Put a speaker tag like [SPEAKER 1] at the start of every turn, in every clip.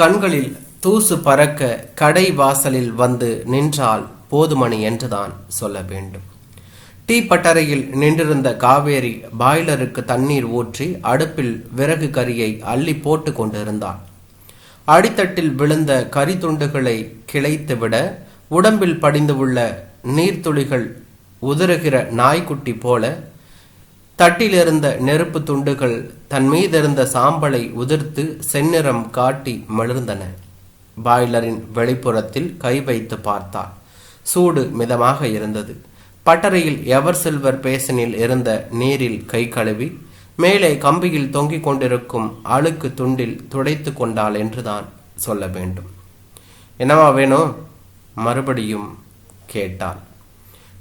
[SPEAKER 1] கண்களில் தூசு பறக்க கடை வாசலில் வந்து நின்றால் போதுமணி என்றுதான் சொல்ல வேண்டும். டீ பட்டறையில் நின்றிருந்த காவேரி பாய்லருக்கு தண்ணீர் ஊற்றி அடுப்பில் விறகு கரியை அள்ளி போட்டு கொண்டிருந்தாள். அடித்தட்டில் விழுந்த கரி துண்டுகளை கிளைத்துவிட உடம்பில் படிந்து உள்ள நீர்த்துளிகள் உதறுகிற நாய்க்குட்டி போல தட்டிலிருந்த நெருப்பு துண்டுகள் தன் மீதிருந்த சாம்பலை உதிர்த்து செந்நிறம் காட்டி மிளர்ந்தன. பாய்லரின் வெளிப்புறத்தில் கை வைத்து பார்த்தாள். சூடு மிதமாக இருந்தது. பட்டறையில் எவர் சில்வர் பேசனில் இருந்த நீரில் கை கழுவி மேலே கம்பியில் தொங்கிக் கொண்டிருக்கும் அழுக்கு துண்டில் துடைத்து கொண்டாள் என்றுதான் சொல்ல வேண்டும். என்னவா வேணும்? மறுபடியும் கேட்டாள்.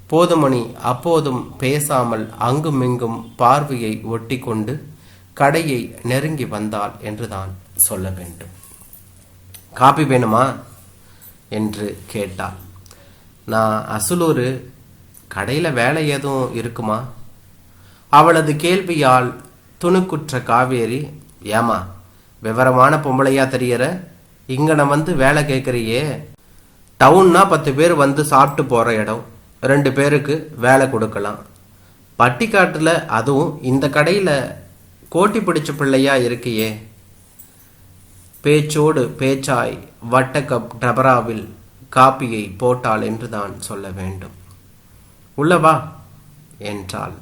[SPEAKER 1] போதுமணி அப்போதும் பேசாமல் அங்குமிங்கும் பார்வையை ஒட்டி கொண்டு கடையை நெருங்கி வந்தாள் என்றுதான் சொல்ல வேண்டும். காப்பி வேணுமா என்று கேட்டாள். நான் அசுலூர், கடையில் வேலை எதுவும் இருக்குமா? அவளது கேள்வியால் துணுக்குற்ற காவேரி, ஏமா விவரமான பொம்பளையா தெரியற, இங்கன வந்து வேலை கேட்குறியே? டவுன்னா 10 பேர் வந்து சாப்பிட்டு போகிற இடம், 2 பேருக்கு வேலை கொடுக்கலாம். பட்டிக்காட்டில் அதுவும் இந்த கடையில் கோட்டி பிடிச்ச பிள்ளையா இருக்கியே. பேச்சோடு பேச்சாய் வட்ட கப் டபராவில் காப்பியை போட்டாள் என்றுதான் சொல்ல வேண்டும். உள்ளவா என்றாள்.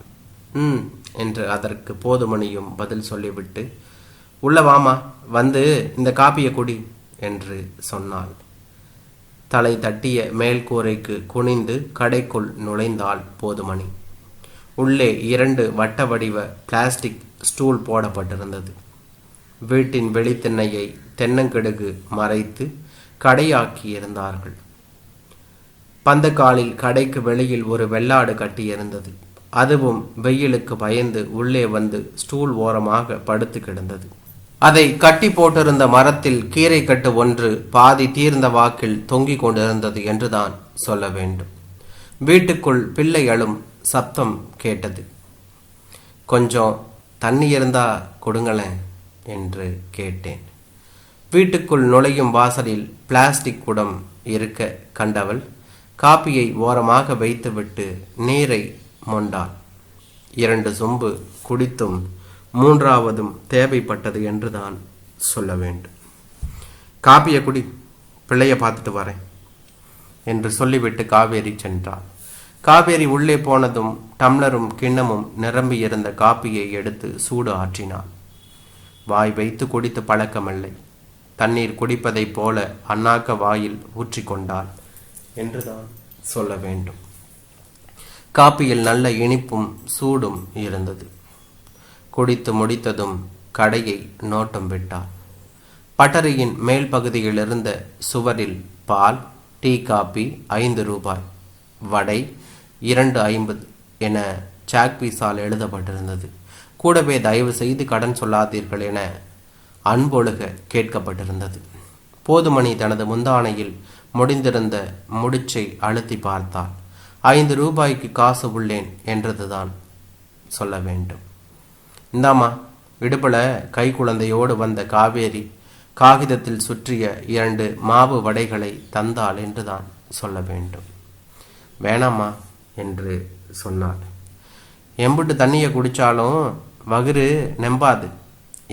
[SPEAKER 1] என்று அதற்கு போதுமணியும் பதில் சொல்லிவிட்டு, உள்ளவாமா, வந்து இந்த காப்பியை குடி என்று சொன்னாள். தலை தட்டிய மேல்கூரைக்கு குனிந்து கடைக்குள் நுழைந்தாள் போதுமணி. உள்ளே 2 வட்ட வடிவ பிளாஸ்டிக் ஸ்டூல் போடப்பட்டிருந்தது. வீட்டின் வெளித்திண்ணையை தென்னங்கிடுகு மறைத்து கடையாக்கி இருந்தார்கள். பந்தக்காலில் கடைக்கு வெளியில் ஒரு வெள்ளாடு கட்டியிருந்தது. அதுவும் வெயிலுக்கு பயந்து உள்ளே வந்து ஸ்டூல் ஓரமாக படுத்து கிடந்தது. அதை கட்டி போட்டிருந்த மரத்தில் கீரை கட்டு ஒன்று பாதி தீர்ந்த வாக்கில் தொங்கிக் கொண்டிருந்தது என்றுதான் சொல்ல வேண்டும். வீட்டுக்குள் பிள்ளை அழும் சப்தம் கேட்டது. கொஞ்சம் தண்ணி இருந்தா கொடுங்களேன் என்று கேட்டேன். வீட்டுக்குள் நுழையும் வாசலில் பிளாஸ்டிக் குடம் இருக்க கண்டவள் காப்பியை ஓரமாக வைத்துவிட்டு நீரை மொண்டாள். 2 சொம்பு குடித்தும் 3ஆவதும் தேவைப்பட்டது என்றுதான் சொல்ல வேண்டும். காப்பியை குடி, பிள்ளைய பார்த்துட்டு வரேன் என்று சொல்லிவிட்டு காவேரி சென்றாள். காவேரி உள்ளே போனதும் டம்ளரும் கிண்ணமும் நிரம்பியிருந்த காப்பியை எடுத்து சூடு ஆற்றினாள். வாய் வைத்து குடித்து பழக்கமில்லை. தண்ணீர் குடிப்பதைப் போல அண்ணாக்க வாயில் ஊற்றிக்கொண்டாள் என்றுதான் சொல்ல வேண்டும். காப்பியில் நல்ல இனிப்பும் சூடும் இருந்தது. குடித்து முடித்ததும் கடையை நோட்டம் விட்டாள். பட்டறையின் மேல் பகுதியில் இருந்த சுவரில் பால், டீ, காப்பி 5 ரூபாய், வடை 2.50 என சாக்பீஸால் எழுதப்பட்டிருந்தது. கூடவே தயவு செய்து கடன் சொல்லாதீர்கள் என அன்பொழுக கேட்கப்பட்டிருந்தது. போதுமணி தனது முந்தானையில் முடிந்திருந்த முடிச்சை அழுத்தி பார்த்தாள். 5 ரூபாய்க்கு காசு உள்ளேன் என்றதுதான் சொல்ல வேண்டும். இந்தாமா. இடுப்பில் கை குழந்தையோடு வந்த காவேரி காகிதத்தில் சுற்றிய 2 மாவு வடைகளை தந்தாள் என்றுதான் சொல்ல வேண்டும். வேணாமா என்று சொன்னாள். எம்புட்டு தண்ணியை குடித்தாலும் வகுறு நெம்பாது,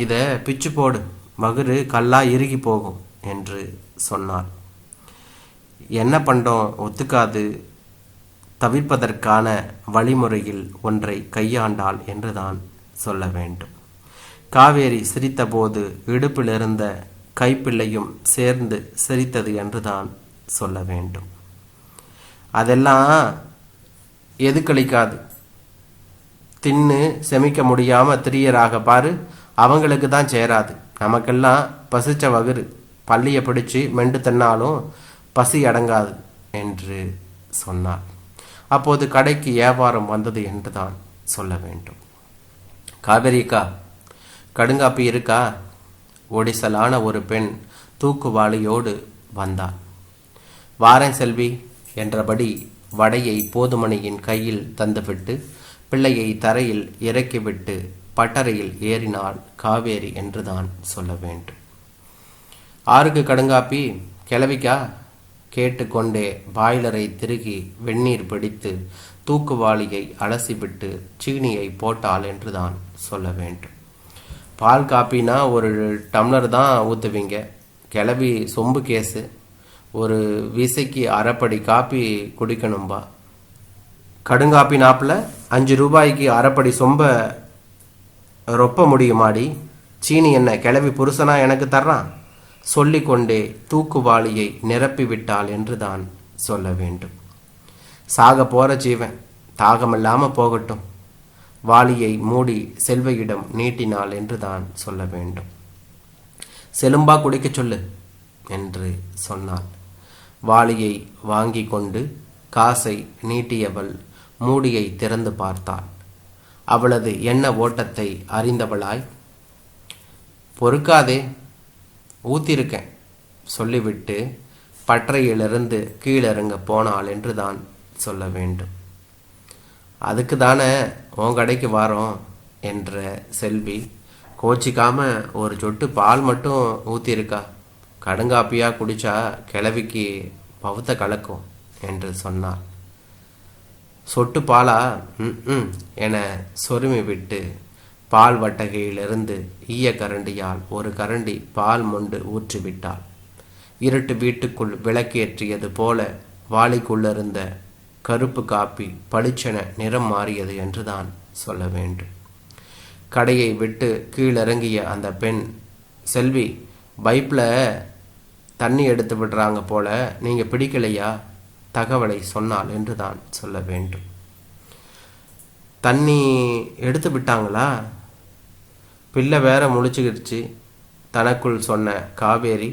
[SPEAKER 1] இதை பிச்சு போடு, வகுறு கல்லா இறுகி போகும் என்று சொன்னாள். என்ன பண்டோம் ஒத்துக்காது, தவிர்ப்பதற்கான வழிமுறையில் ஒன்றை கையாண்டாள் என்றுதான் சொல்ல வேண்டும். காவேரி சிரித்தபோது இடுப்பில் இருந்த கைப்பிள்ளையும் சேர்ந்து சிரித்தது என்றுதான் சொல்ல வேண்டும். அதெல்லாம் எதுக்களிக்காது, தின்னு செமிக்க முடியாம திரியராக பாரு, அவங்களுக்கு தான் சேராது. நமக்கெல்லாம் பசிச்ச வகுறு, பள்ளியை பிடிச்சு மெண்டு தின்னாலும் பசி அடங்காது என்று சொன்னார். அப்போது கடைக்கு வியாபாரம் வந்தது என்றுதான் சொல்ல வேண்டும். காவேரிக்கா, கடுங்காப்பி இருக்கா? ஒடிசலான ஒரு பெண் தூக்குவாளியோடு வந்தாள். வாரேன் செல்வி என்றபடி வடையை போதுமணியின் கையில் தந்துவிட்டு பிள்ளையை தரையில் இறக்கிவிட்டு பட்டறையில் ஏறினாள் காவேரி என்றுதான் சொல்ல வேண்டும். ஆருக்கு கடுங்காப்பி? கிளவிக்கா? கேட்டுக்கொண்டே பாய்லரை திருகி வெந்நீர் பிடித்து தூக்குவாளியை அலசிவிட்டு சீனியை போட்டாள் என்று தான் சொல்ல வேண்டும். பால் காப்பினா ஒரு டம்ளர் தான் ஊற்றுவீங்க. கிளவி சொம்பு கேஸு, ஒரு விசைக்கு அரைப்படி காப்பி குடிக்கணும்பா. கடுங்காப்பி நாப்பில் 5 ரூபாய்க்கு அரைப்படி சொம்ப ரொப்ப முடியுமாடி? சீனி என்ன கிளவி புருஷனா எனக்கு தர்றான்? சொல்லிக்கொண்டே தூக்குவாளியை நிரப்பி விட்டாள் என்று தான் சொல்ல வேண்டும். சாக போற ஜீவன் தாகமில்லாமல் போகட்டும். வாளியை மூடி செல்வையிடம் நீட்டினாள் என்று தான் சொல்ல வேண்டும். செலும்பா குடிக்க சொல்லு என்று சொன்னாள். வாளியை வாங்கி கொண்டு காசை நீட்டியவள் மூடியை திறந்து பார்த்தாள். அவளது எண்ண ஓட்டத்தை அறிந்தவளாய், பொறுக்காதே, ஊத்திருக்கேன் சொல்லிவிட்டு பற்றையிலிருந்து கீழிறங்க போனாள் என்று தான் சொல்ல வேண்டும். அதுக்கு தானே உன் கடைக்கு வாரோம் என்ற செல்வி கோச்சிக்காம ஒரு சொட்டு பால் மட்டும் ஊற்றிருக்கா. கடுங்காப்பியா குடிச்சா கிளவிக்கு பவுத்த கலக்கும் என்று சொன்னார். சொட்டு பாலா? என சொருமி விட்டு பால் வட்டகையிலிருந்து ஈய கரண்டியால் ஒரு கரண்டி பால் மொண்டு ஊற்றிவிட்டாள். இருட்டு வீட்டுக்குள் விளக்கேற்றியது போல வாளிக்குள்ளிருந்த கருப்பு காப்பி பளிச்சென நிறம் மாறியது என்று தான் சொல்ல வேண்டும். கடையை விட்டு கீழிறங்கிய அந்த பெண், செல்வி, பைப்பில் தண்ணி எடுத்து விடுறாங்க போல, நீங்கள் பிடிக்கலையா? தகவலை சொன்னாள் என்று தான் சொல்ல வேண்டும். தண்ணி எடுத்து விட்டாங்களா? பிள்ளை வேற முழிச்சுக்கிடுச்சு தனக்குள் சொன்ன காவேரி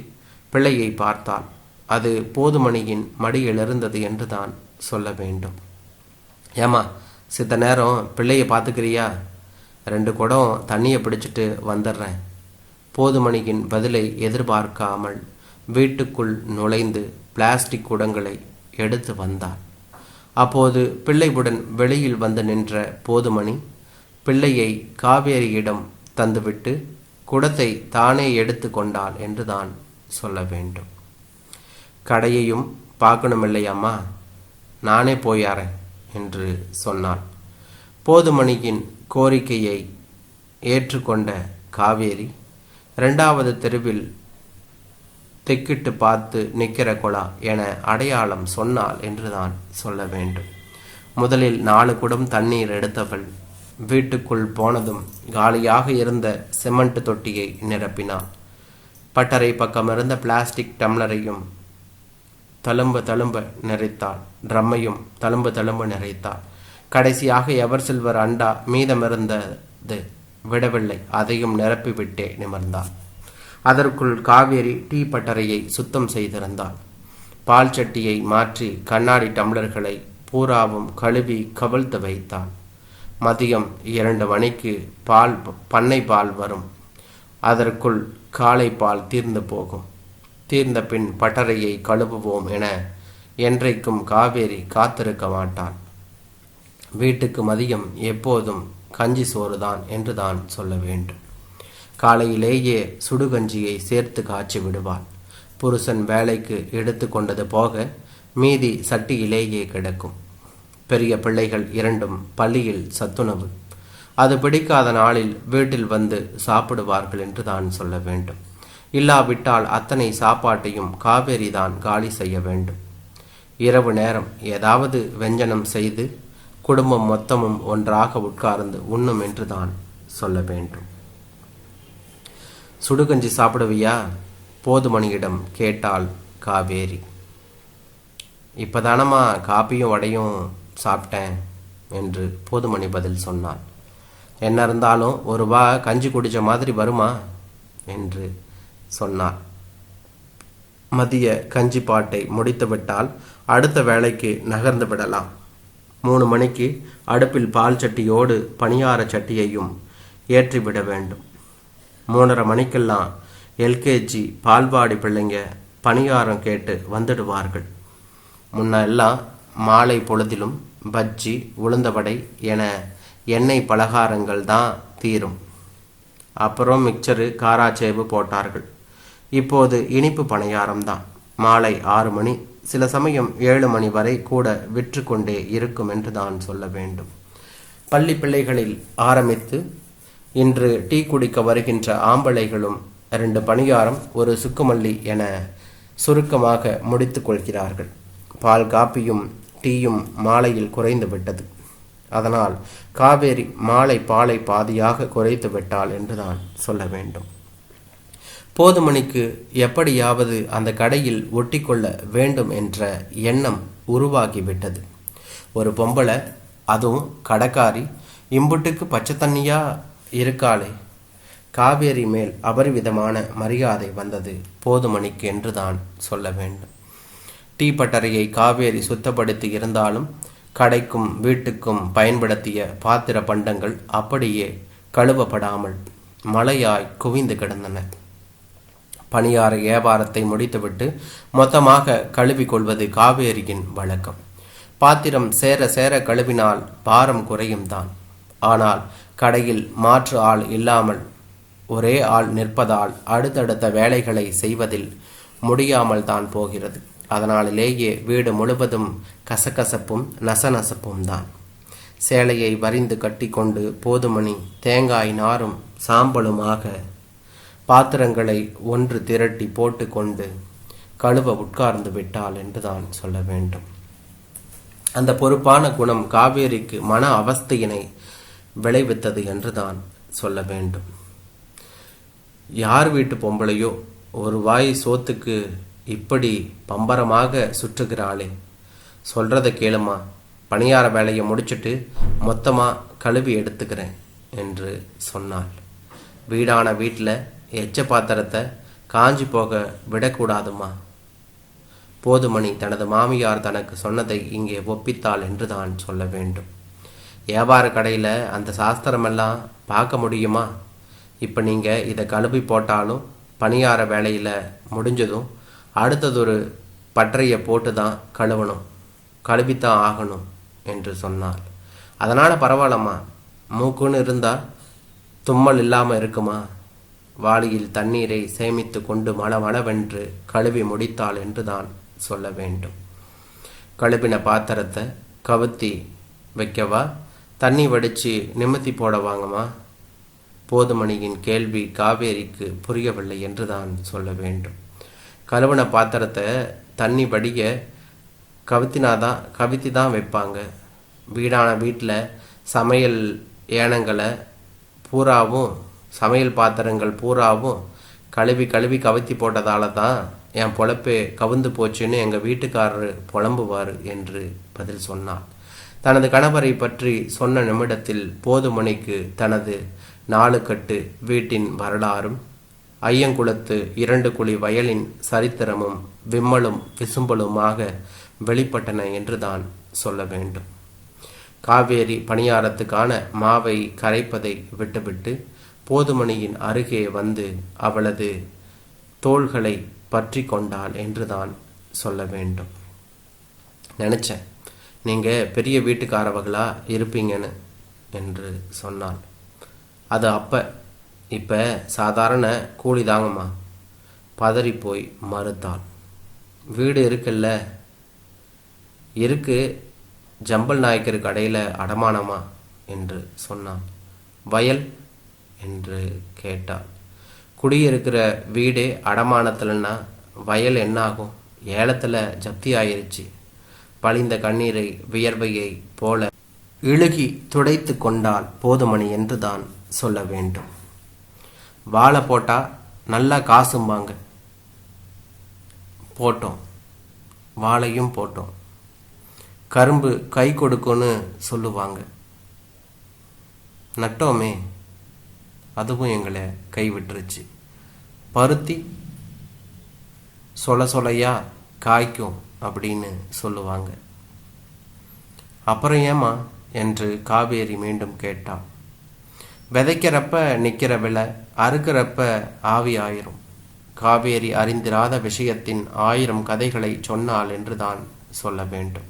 [SPEAKER 1] பிள்ளையை பார்த்தாள். அது போதுமணியின் மடியில் இருந்தது என்று தான் சொல்ல வேண்டும். ஏமா, சித்த நேரம் பிள்ளையை பார்த்துக்கிறியா? 2 குடம் தண்ணியை பிடிச்சிட்டு வந்துடுறேன். போதுமணியின் பதிலை எதிர்பார்க்காமல் வீட்டுக்குள் நுழைந்து பிளாஸ்டிக் குடங்களை எடுத்து வந்தாள். அப்போது பிள்ளையுடன் வெளியில் வந்து நின்ற போதுமணி பிள்ளையை காவேரியிடம் தந்துவிட்டு குடத்தை தானே எடுத்து கொண்டாள் என்று தான் சொல்ல வேண்டும். கடையையும் பார்க்கணுமில்லையாம்மா, நானே போயாரேன் என்று சொன்னாள். போதுமணியின் கோரிக்கையை ஏற்றுக்கொண்ட காவேரி 2வது தெருவில் திக்கிட்டு பார்த்து நிற்கிற குழா என அடையாளம் சொன்னாள் என்று தான் சொல்ல வேண்டும். முதலில் 4 குடம் தண்ணீர் எடுத்தவள் வீட்டுக்குள் போனதும் காலியாக இருந்த சிமெண்ட் தொட்டியை நிரப்பினாள். பட்டறை பக்கம் இருந்த பிளாஸ்டிக் டம்ளரையும் தழும்ப நிறைத்தாள். ட்ரம்மையும் தழும்ப நிறைத்தாள். கடைசியாக எவர் சில்வர் அண்டா மீதமிருந்தது விடவில்லை. அதையும் நிரப்பிவிட்டே நிமிர்ந்தாள். அதற்குள் காவேரி டீ பட்டறையை சுத்தம் செய்திருந்தாள். பால் சட்டியை மாற்றி கண்ணாடி டம்ளர்களை பூராவும் கழுவி கவிழ்த்து வைத்தாள். மதியம் 2 மணிக்கு பண்ணை பால் வரும். அதற்குள் காலை பால் தீர்ந்து போகும். தீர்ந்த பின் பட்டறையை கழுவுவோம் என என்றைக்கும் காவேரி காத்திருக்க மாட்டாள். வீட்டுக்கு மதியம் எப்போதும் கஞ்சி சோறுதான் என்று தான் சொல்ல வேண்டும். காலையிலேயே சுடுகஞ்சியை சேர்த்து காய்ச்சி விடுவாள். புருஷன் வேலைக்கு எடுத்து கொண்டது போக மீதி சட்டியிலேயே கிடக்கும். பெரிய பிள்ளைகள் 2ம் பள்ளியில் சத்துணவு. அது பிடிக்காத நாளில் வீட்டில் வந்து சாப்பிடுவார்கள் என்று தான் சொல்ல வேண்டும். இல்லாவிட்டால் அத்தனை சாப்பாட்டையும் காவேரி தான் காலி செய்ய வேண்டும். இரவு நேரம் ஏதாவது வெஞ்சனம் செய்து குடும்பம் மொத்தமும் ஒன்றாக உட்கார்ந்து உண்ணும் என்று தான் சொல்ல வேண்டும். சுடுகஞ்சி சாப்பிடுவியா? போதுமணியிடம் கேட்டாள் காவேரி. இப்பதானம்மா காப்பியும் வடையும் சாப்பிட்டேன் என்று போதுமணி பதில் சொன்னாள். என்ன இருந்தாலும் ஒரு வா கஞ்சி குடிச்ச மாதிரி வருமா என்று சொன்னாள். மதிய கஞ்சி பாட்டை முடித்துவிட்டால் அடுத்த வேலைக்கு நகர்ந்து விடலாம். 3 மணிக்கு அடுப்பில் பால் சட்டியோடு பணியார சட்டியையும் ஏற்றிவிட வேண்டும். 3:30 மணிக்கெல்லாம் எல்கேஜி பால்வாடி பிள்ளைங்க பணியாரம் கேட்டு வந்துடுவார்கள். முன்னெல்லாம் மாலை பொழுதிலும் பஜ்ஜி, உளுந்த வடை என எண்ணெய் பலகாரங்கள் தான் தீரும். அப்புறம் மிக்சரு, காராச்சேவு போட்டார்கள். இப்போது இனிப்பு பணியாரம்தான். மாலை 6 மணி, சில சமயம் 7 மணி வரை கூட விற்று கொண்டே இருக்கும் என்று தான் சொல்ல வேண்டும். பள்ளி பிள்ளைகளில் ஆரம்பித்து இன்று டீ குடிக்க வருகின்ற ஆம்பளைகளும் 2 பணியாரம், ஒரு சுக்குமல்லி என சுருக்கமாக முடித்து கொள்கிறார்கள். பால் காப்பியும் டீயும் மாலையில் குறைந்து விட்டது. அதனால் காவேரி மாலை பாலை பாதியாக குறைத்து விட்டாள் என்றுதான் சொல்ல வேண்டும். போதுமணிக்கு எப்படியாவது அந்த கடையில் ஒட்டிக்கொள்ள வேண்டும் என்ற எண்ணம் உருவாகிவிட்டது. ஒரு பொம்பளை, அதுவும் கடைக்காரி, இம்புட்டுக்கு பச்சை தண்ணியா இருக்காளே. காவேரி மேல் அபரிவிதமான மரியாதை வந்தது போதுமணிக்கு என்றுதான் சொல்ல வேண்டும். டீ பட்டறையை காவேரி சுத்தப்படுத்தி இருந்தாலும் கடைக்கும் வீட்டுக்கும் பயன்படுத்திய பாத்திர பண்டங்கள் அப்படியே கழுவப்படாமல் மழையாய் குவிந்து கிடந்தன. பணியார வியாபாரத்தை முடித்துவிட்டு மொத்தமாக கழுவிக்கொள்வது காவேரியின் வழக்கம். பாத்திரம் சேர சேர கழுவினால் பாரம் குறையும் தான். ஆனால் கடையில் மாற்று ஆள் இல்லாமல் ஒரே ஆள் நிற்பதால் அடுத்தடுத்த வேலைகளை செய்வதில் முடியாமல் தான் போகிறது. அதனாலேயே வீடு முழுவதும் கசகசப்பும் நசநசப்பும் தான். சேலையை வரிந்து கட்டி கொண்டு போதுமணி தேங்காய் நாரும் சாம்பலுமாக பாத்திரங்களை ஒன்று திரட்டி போட்டு கொண்டு கழுவ உட்கார்ந்து விட்டாள் என்றுதான் சொல்ல வேண்டும். அந்த பொறுப்பான குணம் காவேரிக்கு மன அவஸ்தையினை விளைவித்தது என்றுதான் சொல்ல வேண்டும். யார் வீட்டு பொம்பளையோ ஒரு வாய் சோத்துக்கு இப்படி பம்பரமாக சுற்றுகிறாளே, சொல்றத கேளுமா, பணியார வேலையை முடிச்சுட்டு மொத்தமாக கழுவி எடுத்துக்கிறேன் என்று சொன்னாள். வீடான வீட்டில் எச்ச பாத்திரத்தை காஞ்சி போக விடக்கூடாதுமா. போதுமணி தனது மாமியார் தனக்கு சொன்னதை இங்கே ஒப்பித்தாள் என்று தான் சொல்ல வேண்டும். வியாபார கடையில் அந்த சாஸ்திரமெல்லாம் பார்க்க முடியுமா? இப்போ நீங்கள் இதை கழுவி போட்டாலும் பணியார வேலையில் முடிஞ்சதும் அடுத்ததொரு பற்றையை போட்டு தான் கழுவணும், கழுவித்தான் ஆகணும் என்று சொன்னாள். அதனால் பரவாயில்லம்மா, மூக்குன்னு இருந்தால் தும்மல் இல்லாமல் இருக்குமா? வாளியில் தண்ணீரை சேமித்து கொண்டு மளமளவென்று கழுவி முடித்தாள் என்று தான் சொல்ல வேண்டும். கழுவின பாத்திரத்தை கவுத்தி வைக்கவா, தண்ணி வடித்து நிமித்தி போட வாங்கம்மா? போதுமணியின் கேள்வி காவேரிக்கு புரியவில்லை என்று தான் சொல்ல வேண்டும். கழுவின பாத்திரத்தை தண்ணி வடிய கவித்தி தான் வைப்பாங்க. வீடான வீட்டில் சமையல் ஏனங்களை பூராவும், சமையல் பாத்திரங்கள் பூராவும் கழுவி கவித்தி போட்டதால தான் என் பொழப்பே கவுந்து போச்சுன்னு எங்கள் வீட்டுக்காரரு புலம்புவார் என்று பதில் சொன்னாள். தனது கணவரை பற்றி சொன்ன நிமிடத்தில் போதுமணிக்கு தனது 4 கட்டு வீட்டின் வரலாறும் ஐயங்குளத்து 2 குழி வயலின் சரித்திரமும் விம்மலும் விசும்பலுமாக வெளிப்பட்டன என்று தான் சொல்ல வேண்டும். காவேரி பணியாரத்துக்கான மாவை கரைப்பதை விட்டுவிட்டு போதுமணியின் அருகே வந்து அவளது தோள்களை பற்றி கொண்டாள் என்று தான் சொல்ல வேண்டும். நினச்சேன் நீங்கள் பெரிய வீட்டுக்காரவர்களா இருப்பீங்கன்னு என்று சொன்னாள். அது இப்போ சாதாரண கூலி தாங்கம்மா. பதறி போய் மறுத்தாள். வீடு இருக்குல்ல? இருக்கு, ஜம்பல் நாயக்கர் கடையில் அடமானமா என்று சொன்னான். வயல் என்று கேட்டாள். குடியிருக்கிற வீடே அடமானத்தில்னா வயல் என்னாகும்? ஏலத்தில் ஜப்தி ஆயிருச்சு. பழிந்த கண்ணீரை வியர்வையை போல இழுகி துடைத்து கொண்டால் போதுமணி என்று தான் சொல்ல வேண்டும். வாழை போட்டா நல்லா காசும்பாங்க. போட்டோம், வாழையும் போட்டோம். கரும்பு கை கொடுக்கும்னு சொல்லுவாங்க. நட்டோமே, அதுவும் எங்களை கைவிட்டுருச்சு. பருத்தி சொலையா காய்க்கும் அப்படின்னு சொல்லுவாங்க. அப்புறம் ஏமா என்று காவேரி மீண்டும் கேட்டாள். விதைக்கிறப்ப நிற்கிற விலை, அறுக்கிறப்ப ஆவி ஆயிரும். காவேரி அறிந்திராத விஷயத்தின் 1000 கதைகளை சொன்னாள் என்று தான் சொல்ல வேண்டும்.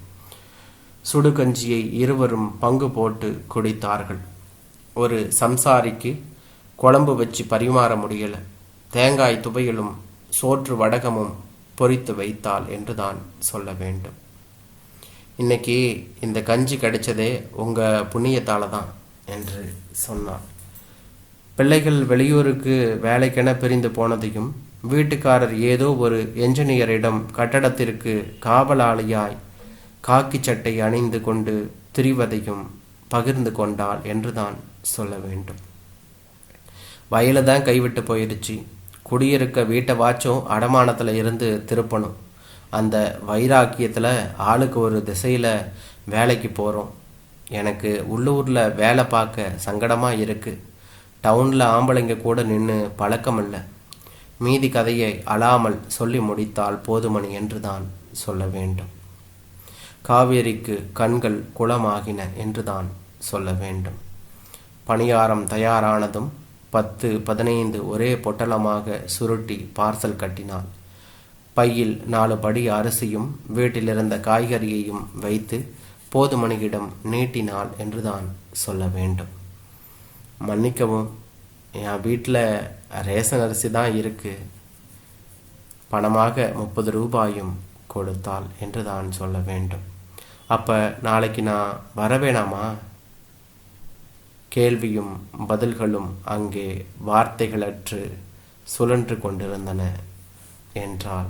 [SPEAKER 1] சுடுகஞ்சியை இருவரும் பங்கு போட்டு குடித்தார்கள். ஒரு சம்சாரிக்கு குழம்பு வச்சு பரிமாற முடியலை. தேங்காய் துவையலும் சோற்று வடகமும் பொரித்து வைத்தாள் என்று தான் சொல்ல வேண்டும். இன்னைக்கு இந்த கஞ்சி கிடைச்சதே உங்கள் புண்ணியத்தால் தான் என்று சொன்னாள். பிள்ளைகள் வெளியூருக்கு வேலைக்கென பிரிந்து போனதையும், வீட்டுக்காரர் ஏதோ ஒரு என்ஜினியரிடம் கட்டடத்திற்கு காவலாளியாய் காக்கி சட்டை அணிந்து கொண்டு திரிவதையும் பகிர்ந்து கொண்டாள் என்று தான் சொல்ல வேண்டும். வயலு தான் கைவிட்டு போயிடுச்சு, குடியிருக்க வீட்டை வாச்சும் அடமானத்தில் இருந்து திருப்பணும். அந்த வைராக்கியத்தில் ஆளுக்கு ஒரு திசையில் வேலைக்கு போகிறோம். எனக்கு உள்ளூரில் வேலை பார்க்க சங்கடமாக இருக்குது. டவுனில் ஆம்பளைங்க கூட நின்று பழக்கம் இல்லை. மீதி கதையை அழாமல் சொல்லி முடித்தால் போதுமணி என்று தான் சொல்ல வேண்டும். காவேரிக்கு கண்கள் குளமாகின என்று தான் சொல்ல வேண்டும். பணியாரம் தயாரானதும் 10-15 ஒரே பொட்டலமாக சுருட்டி பார்சல் கட்டினாள். பையில் 4 படி அரிசியும் வீட்டிலிருந்த காய்கறியையும் வைத்து போதுமணியிடம் நீட்டினாள் என்று தான் சொல்ல வேண்டும். மன்னிக்கவும், என் வீட்டில் ரேஷன் அரிசி தான் இருக்குது, பணமாக 30 ரூபாயும் கொடுத்தாள் என்று தான் சொல்ல வேண்டும். அப்போ நாளைக்கு நான் வரவேணாமா? கேள்வியும் பதில்களும் அங்கே வார்த்தைகளற்று சுழன்று கொண்டிருந்தன என்றான்.